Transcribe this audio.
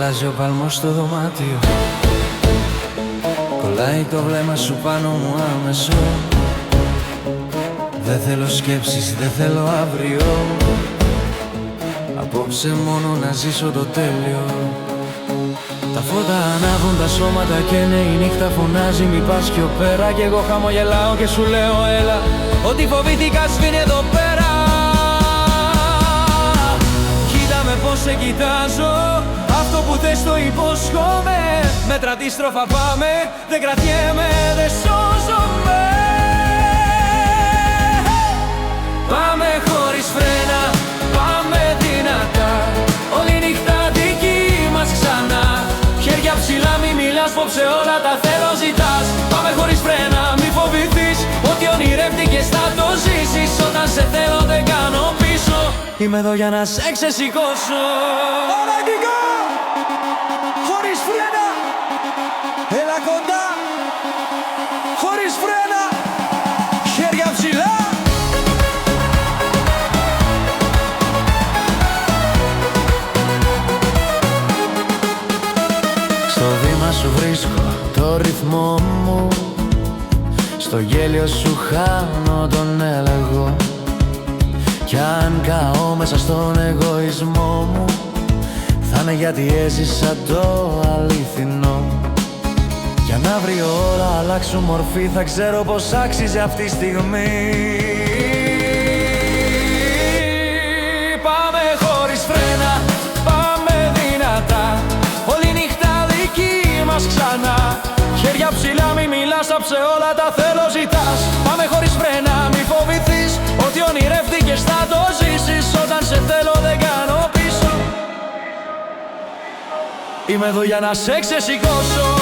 Αλλάζει ο παλμός στο δωμάτιο, κολλάει το βλέμμα σου πάνω μου άμεσο. Δεν θέλω σκέψεις, δεν θέλω αύριο. Απόψε μόνο να ζήσω το τέλειο. Τα φώτα ανάβουν τα σώματα και ναι, η νύχτα φωνάζει μη πας πιο πέρα. Κι εγώ χαμογελάω και σου λέω έλα, ό,τι φοβήθηκα σβήνει εδώ πέρα. Κοίτα με πως σε κοιτάζω, αυτό που θες το υπόσχομαι. Μέτρα αντίστροφα πάμε, δεν κρατιέμαι, δεν σώζομαι. Πάμε χωρίς φρένα, πάμε δυνατά. Όλη νύχτα δική μας ξανά. Χέρια ψηλά μη μιλάς, πόψε όλα τα θέλω ζητάς. Πάμε χωρίς φρένα, μη φοβηθείς. Ό,τι ονειρεύτηκες θα το ζήσεις. Όταν σε θέλω δεν κάνω πίσω. Είμαι εδώ για να σε ξεσηκώσω. Αναγκικά, χωρίς φρένα, έλα κοντά. Χωρίς φρένα, χέρια ψηλά. Στο βήμα σου βρίσκω το ρυθμό μου, στο γέλιο σου χάνω τον έλεγχο. Κι αν καώ μέσα στον εγωισμό μου, θα είναι γιατί έζησα το αληθινό. Κι αν αύριο όλα αλλάξουν μορφή, θα ξέρω πως άξιζε αυτή η στιγμή. Πάμε χωρίς φρένα, πάμε δυνατά. Όλη νύχτα δική μας ξανά. Χέρια ψηλά μη μιλάς, άψε όλα τα θέλω ζητάς. Πάμε χωρίς φρένα, μη φοβηθείς. Ό,τι ονειρεύτηκες θα το ζήσεις. Όταν σε θέλω δεν κάνω πίσω. Είμαι εδώ για να σε ξεσηκώσω.